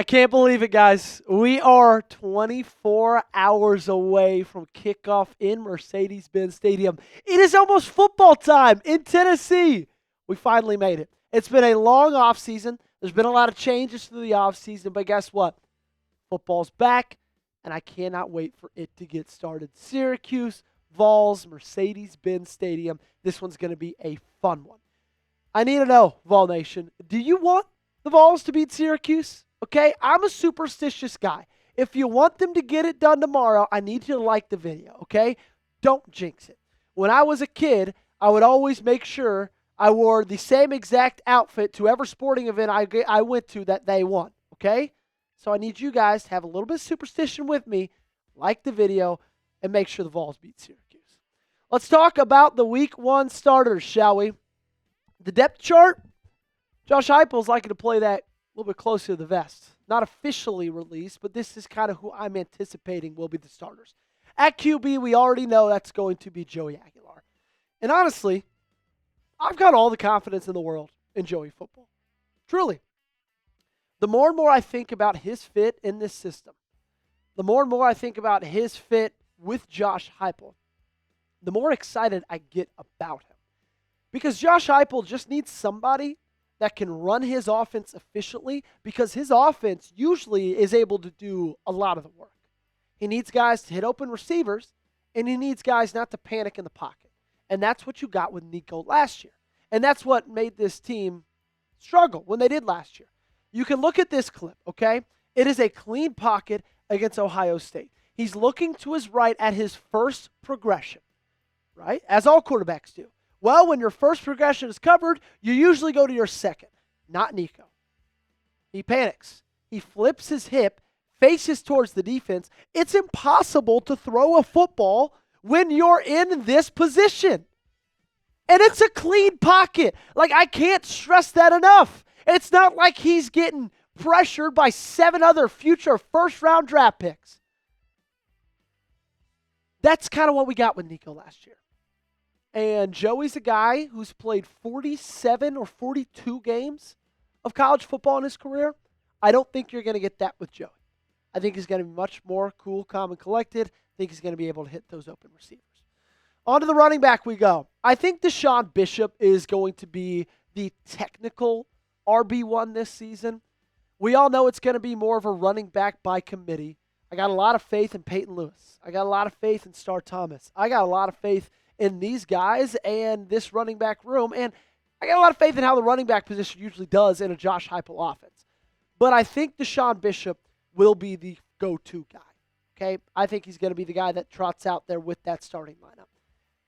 can't believe it, guys. We are 24 hours away from kickoff in Mercedes-Benz Stadium. It is almost football time in Tennessee. We finally made it. It's been a long offseason. There's been a lot of changes through the offseason, but guess what? Football's back, and I cannot wait for it to get started. Syracuse, Vols, Mercedes-Benz Stadium. This one's going to be a fun one. I need to know, Vol Nation, do you want the Vols to beat Syracuse? Okay, I'm a superstitious guy. If you want them to get it done tomorrow, I need you to like the video, okay? Don't jinx it. When I was a kid, I would always make sure I wore the same exact outfit to every sporting event I went to that they won, okay? So I need you guys to have a little bit of superstition with me, like the video, and make sure the Vols beat Syracuse. Let's talk about the Week 1 starters, shall we? The depth chart, Josh Heupel is likely to play that a little bit closer to the vest. Not officially released, but this is kind of who I'm anticipating will be the starters. At QB, we already know that's going to be Joey Aguilar. And honestly, I've got all the confidence in the world in Joey football. Truly. The more and more I think about his fit in this system, the more and more I think about his fit with Josh Heupel, the more excited I get about him. Because Josh Heupel just needs somebody that can run his offense efficiently, because his offense usually is able to do a lot of the work. He needs guys to hit open receivers, and he needs guys not to panic in the pocket. And that's what you got with Nico last year. And that's what made this team struggle when they did last year. You can look at this clip, okay? It is a clean pocket against Ohio State. He's looking to his right at his first progression, right? As all quarterbacks do. Well, when your first progression is covered, you usually go to your second. Not Nico. He panics. He flips his hip, faces towards the defense. It's impossible to throw a football when you're in this position. And it's a clean pocket. Like, I can't stress that enough. It's not like he's getting pressured by 7 other future first-round draft picks. That's kind of what we got with Nico last year. And Joey's a guy who's played 47 or 42 games of college football in his career. I don't think you're going to get that with Joey. I think he's going to be much more cool, calm, and collected. I think he's going to be able to hit those open receivers. On to the running back we go. I think DeSean Bishop is going to be the technical RB1 this season. We all know it's going to be more of a running back by committee. I got a lot of faith in Peyton Lewis. I got a lot of faith in Star Thomas. I got a lot of faith in these guys and this running back room. And I got a lot of faith in how the running back position usually does in a Josh Heupel offense. But I think DeSean Bishop will be the go-to guy. Okay? I think he's going to be the guy that trots out there with that starting lineup.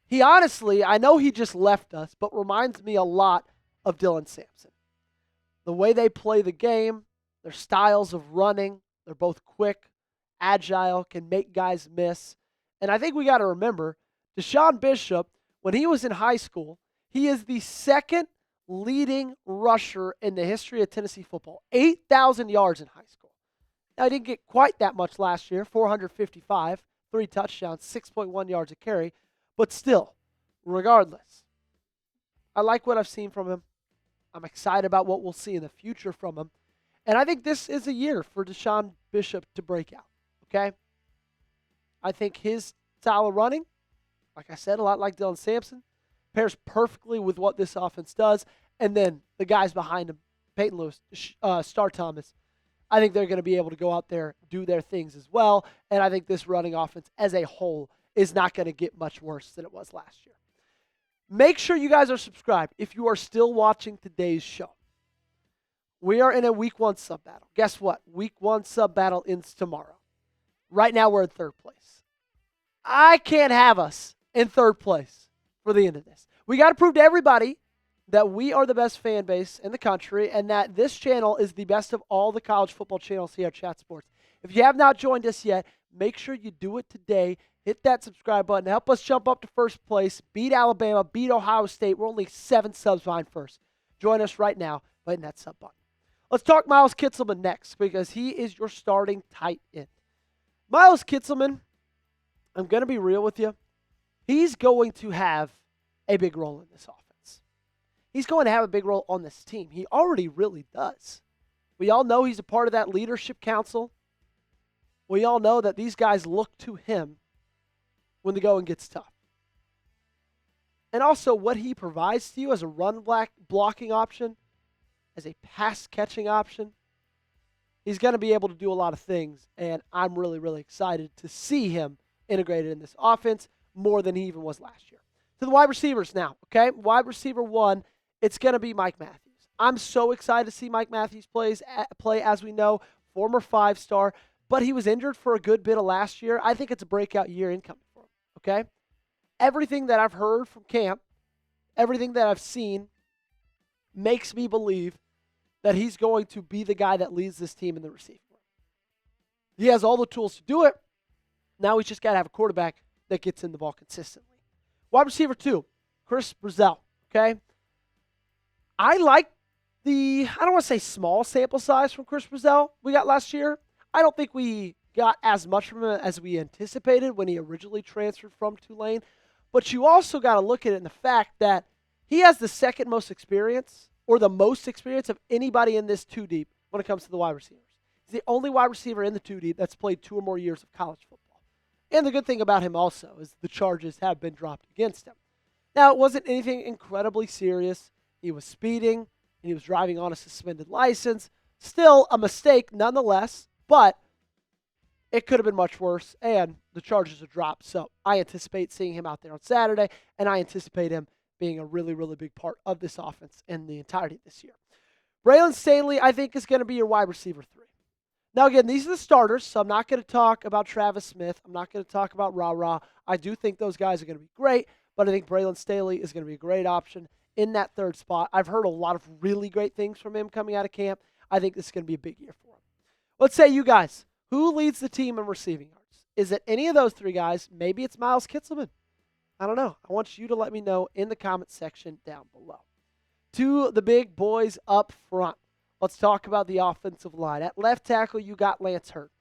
He honestly, I know he just left us, but reminds me a lot of Dylan Sampson. The way they play the game, their styles of running, they're both quick, agile, can make guys miss. And I think we got to remember, DeSean Bishop, when he was in high school, he is the second leading rusher in the history of Tennessee football. 8,000 yards in high school. Now, he didn't get quite that much last year, 455, 3 touchdowns, 6.1 yards a carry. But still, regardless, I like what I've seen from him. I'm excited about what we'll see in the future from him. And I think this is a year for DeSean Bishop to break out, okay? I think his style of running, like I said, a lot like Dylan Sampson, pairs perfectly with what this offense does. And then the guys behind him, Peyton Lewis, Star Thomas, I think they're going to be able to go out there, do their things as well. And I think this running offense as a whole is not going to get much worse than it was last year. Make sure you guys are subscribed if you are still watching today's show. We are in a Week 1 sub-battle. Guess what? Week 1 sub-battle ends tomorrow. Right now we're in 3rd place. I can't have us in 3rd place for the end of this. We got to prove to everybody that we are the best fan base in the country and that this channel is the best of all the college football channels here at Chat Sports. If you have not joined us yet, make sure you do it today. Hit that subscribe button. Help us jump up to 1st place. Beat Alabama. Beat Ohio State. We're only 7 subs behind first. Join us right now by hitting that sub button. Let's talk Miles Kitselman next because he is your starting tight end. Miles Kitselman, I'm going to be real with you. He's going to have a big role in this offense. He's going to have a big role on this team. He already really does. We all know he's a part of that leadership council. We all know that these guys look to him when the going gets tough. And also what he provides to you as a run blocking option, as a pass catching option, he's going to be able to do a lot of things, and I'm really, really excited to see him integrated in this offense more than he even was last year. To the wide receivers now, okay? Wide receiver 1, it's going to be Mike Matthews. I'm so excited to see Mike Matthews play, as we know, former 5-star, but he was injured for a good bit of last year. I think it's a breakout year incoming for him, okay? Everything that I've heard from camp, everything that I've seen makes me believe that he's going to be the guy that leads this team in the receiving room. He has all the tools to do it. Now he's just got to have a quarterback that gets in the ball consistently. Wide receiver 2, Chris Brazzell, okay? I like I don't want to say small sample size from Chris Brazzell we got last year. I don't think we got as much from him as we anticipated when he originally transferred from Tulane. But you also got to look at it in the fact that he has the second most experience, or the most experience of anybody in this 2-deep when it comes to the wide receivers. He's the only wide receiver in the 2-deep that's played 2 or more years of college football. And the good thing about him also is the charges have been dropped against him. Now, it wasn't anything incredibly serious. He was speeding, and he was driving on a suspended license. Still a mistake nonetheless, but it could have been much worse, and the charges are dropped. So I anticipate seeing him out there on Saturday, and I anticipate him being a really, really big part of this offense in the entirety of this year. Braylon Staley, I think, is going to be your wide receiver 3. Now, again, these are the starters, so I'm not going to talk about Travis Smith. I'm not going to talk about Ra. I do think those guys are going to be great, but I think Braylon Staley is going to be a great option in that 3rd spot. I've heard a lot of really great things from him coming out of camp. I think this is going to be a big year for him. Let's say you guys, who leads the team in receiving yards? Is it any of those 3 guys? Maybe it's Miles Kitselman. I don't know. I want you to let me know in the comment section down below. To the big boys up front, let's talk about the offensive line. At left tackle, you got Lance Hurt.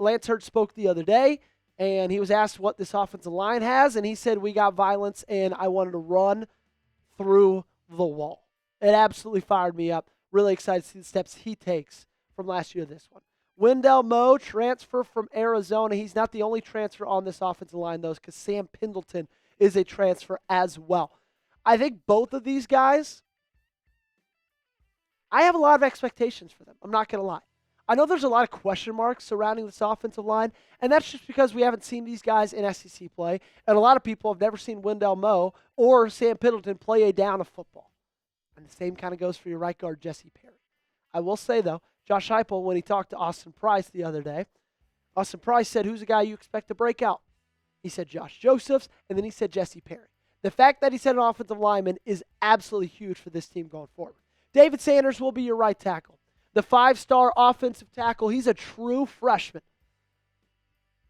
Lance Hurt spoke the other day, and he was asked what this offensive line has, and he said, we got violence, and I wanted to run through the wall. It absolutely fired me up. Really excited to see the steps he takes from last year to this one. Wendell Moe, transfer from Arizona. He's not the only transfer on this offensive line, though, because Sam Pendleton is a transfer as well. I think both of these guys, I have a lot of expectations for them. I'm not going to lie. I know there's a lot of question marks surrounding this offensive line, and that's just because we haven't seen these guys in SEC play, and a lot of people have never seen Wendell Moe or Sam Pendleton play a down of football. And the same kind of goes for your right guard, Jesse Perry. I will say, though, Josh Heupel, when he talked to Austin Price the other day, Austin Price said, who's the guy you expect to break out? He said Josh Josephs, and then he said Jesse Perry. The fact that he said an offensive lineman is absolutely huge for this team going forward. David Sanders will be your right tackle. The 5-star offensive tackle, he's a true freshman.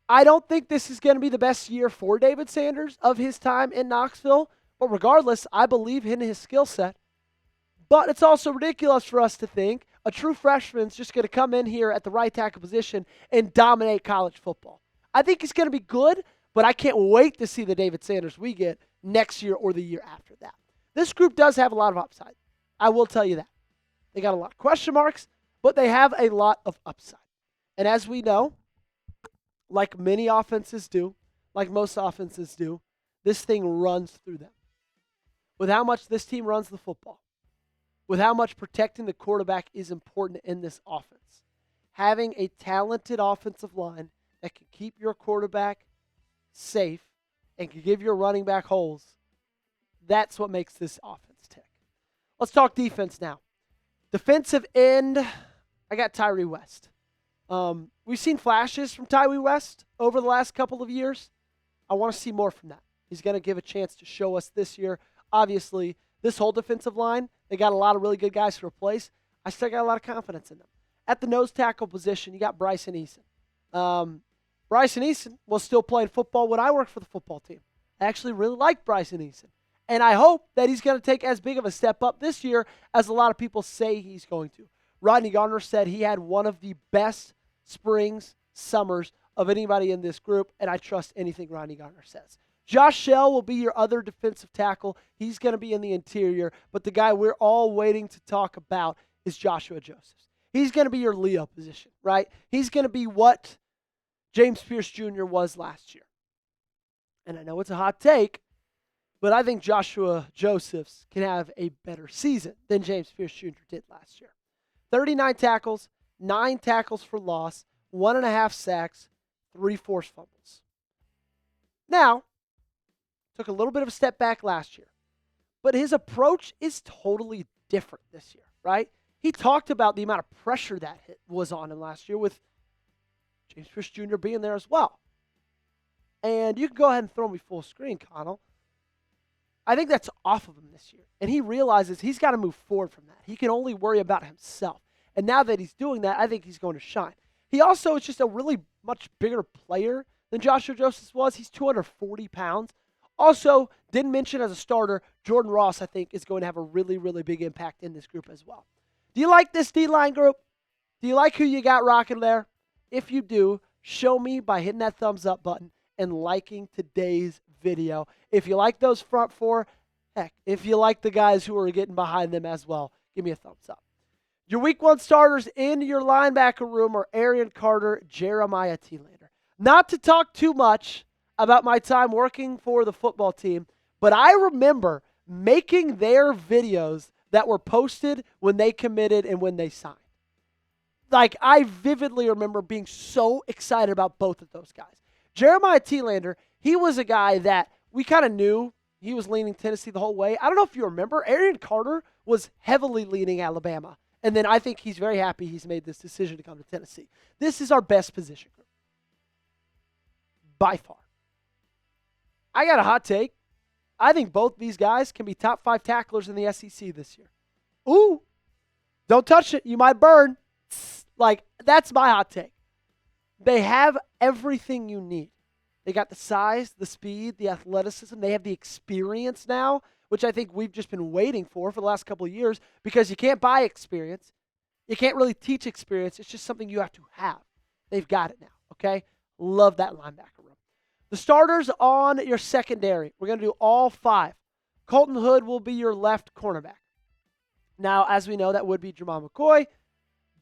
I don't think this is going to be the best year for David Sanders of his time in Knoxville, but regardless, I believe in his skill set. But it's also ridiculous for us to think a true freshman's just going to come in here at the right tackle position and dominate college football. I think he's going to be good, but I can't wait to see the David Sanders we get next year or the year after that. This group does have a lot of upside. I will tell you that. They got a lot of question marks, but they have a lot of upside. And as we know, like many offenses do, like most offenses do, this thing runs through them. With how much this team runs the football, with how much protecting the quarterback is important in this offense, having a talented offensive line that can keep your quarterback safe and can give your running back holes, that's what makes this offense tick. Let's talk defense now. Defensive end, I got Tyree West. We've seen flashes from Tyree West over the last couple of years. I want to see more from that. He's going to give a chance to show us this year. Obviously, this whole defensive line, they got a lot of really good guys to replace. I still got a lot of confidence in them. At the nose tackle position, you got Bryson Eason. Bryson Eason was still playing football when I worked for the football team. I actually really like Bryson Eason. And I hope that he's going to take as big of a step up this year as a lot of people say he's going to. Rodney Garner said he had one of the best springs, summers of anybody in this group, and I trust anything Rodney Garner says. Josh Shell will be your other defensive tackle. He's going to be in the interior, but the guy we're all waiting to talk about is Joshua Josephs. He's going to be your Leo position, right? He's going to be what James Pierce Jr. was last year. And I know it's a hot take, but I think Joshua Josephs can have a better season than James Pierce Jr. did last year. 39 tackles, 9 tackles for loss, 1.5 sacks, 3 forced fumbles. Now, took a little bit of a step back last year, but his approach is totally different this year, right? He talked about the amount of pressure that was on him last year with James Pierce Jr. being there as well. And you can go ahead and throw me full screen, Connell. I think that's off of him this year. And he realizes he's got to move forward from that. He can only worry about himself. And now that he's doing that, I think he's going to shine. He also is just a really much bigger player than Joshua Josephs was. He's 240 pounds. Also, didn't mention as a starter, Jordan Ross, I think, is going to have a really, really big impact in this group as well. Do you like this D-line group? Do you like who you got rocking there? If you do, show me by hitting that thumbs up button and liking today's video. If you like those front four, heck, if you like the guys who are getting behind them as well, give me a thumbs up. Your week 1 starters in your linebacker room are Arion Carter, Jeremiah Telander. Not to talk too much about my time working for the football team, but I remember making their videos that were posted when they committed and when they signed. Like, I vividly remember being so excited about both of those guys. Jeremiah Telander, he was a guy that we kind of knew he was leaning Tennessee the whole way. I don't know if you remember, Arion Carter was heavily leaning Alabama. And then I think he's very happy he's made this decision to come to Tennessee. This is our best position group. By far. I got a hot take. I think both these guys can be top 5 tacklers in the SEC this year. Ooh, don't touch it. You might burn. Like, that's my hot take. They have everything you need. They got the size, the speed, the athleticism. They have the experience now, which I think we've just been waiting for the last couple of years, because you can't buy experience. You can't really teach experience. It's just something you have to have. They've got it now, okay? Love that linebacker room. The starters on your secondary, we're going to do all 5. Colton Hood will be your left cornerback. Now, as we know, that would be Jermon McCoy,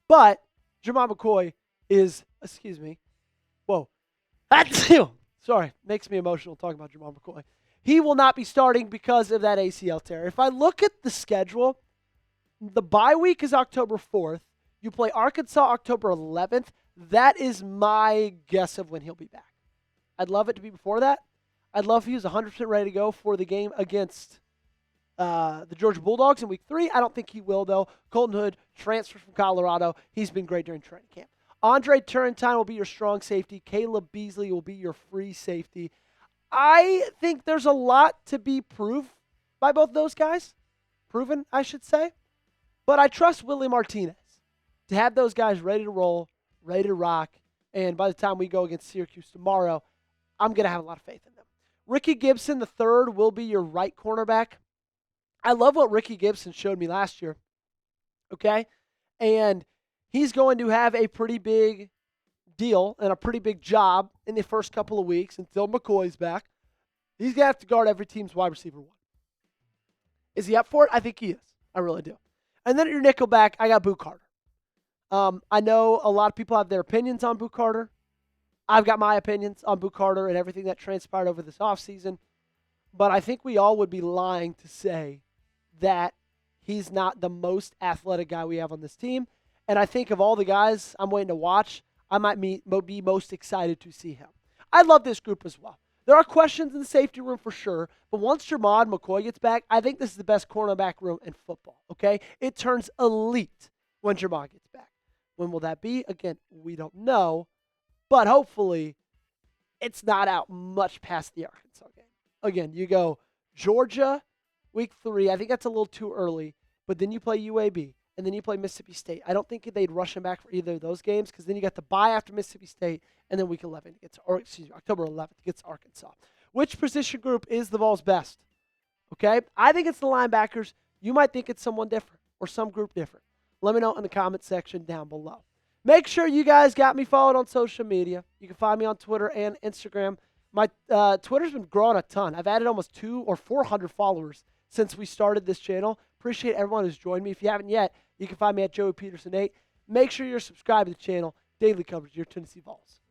but Jermon McCoy is, sorry, makes me emotional talking about Jermon McCoy. He will not be starting because of that ACL tear. If I look at the schedule, the bye week is October 4th. You play Arkansas October 11th. That is my guess of when he'll be back. I'd love it to be before that. I'd love if he was 100% ready to go for the game against the Georgia Bulldogs in week 3. I don't think he will, though. Colton Hood transfers from Colorado. He's been great during training camp. Andre Turrentine will be your strong safety. Caleb Beasley will be your free safety. I think there's a lot to be proved by both those guys. Proven, I should say. But I trust Willie Martinez to have those guys ready to roll, ready to rock. And by the time we go against Syracuse tomorrow, I'm going to have a lot of faith in them. Ricky Gibson, the third, will be your right cornerback. I love what Ricky Gibson showed me last year. Okay? And he's going to have a pretty big deal and a pretty big job in the first couple of weeks until McCoy's back. He's going to have to guard every team's wide receiver 1. Is he up for it? I think he is. I really do. And then at your nickelback, I got Boo Carter. I know a lot of people have their opinions on Boo Carter. I've got my opinions on Boo Carter and everything that transpired over this offseason. But I think we all would be lying to say that he's not the most athletic guy we have on this team. And I think of all the guys I'm waiting to watch, I might be most excited to see him. I love this group as well. There are questions in the safety room for sure, but once Jermon McCoy gets back, I think this is the best cornerback room in football, okay? It turns elite when Jermon gets back. When will that be? Again, we don't know, but hopefully it's not out much past the Arkansas game. Again, you go Georgia, week 3. I think that's a little too early, but then you play UAB, and then you play Mississippi State. I don't think they'd rush him back for either of those games, because then you got the bye after Mississippi State, and then week 11 October 11th gets Arkansas. Which position group is the Vols' best? Okay, I think it's the linebackers. You might think it's someone different or some group different. Let me know in the comment section down below. Make sure you guys got me followed on social media. You can find me on Twitter and Instagram. My Twitter's been growing a ton. I've added almost 200 or 400 followers since we started this channel. Appreciate everyone who's joined me. If you haven't yet, you can find me at Joey Peterson 8. Make sure you're subscribed to the channel. Daily coverage of your Tennessee Vols.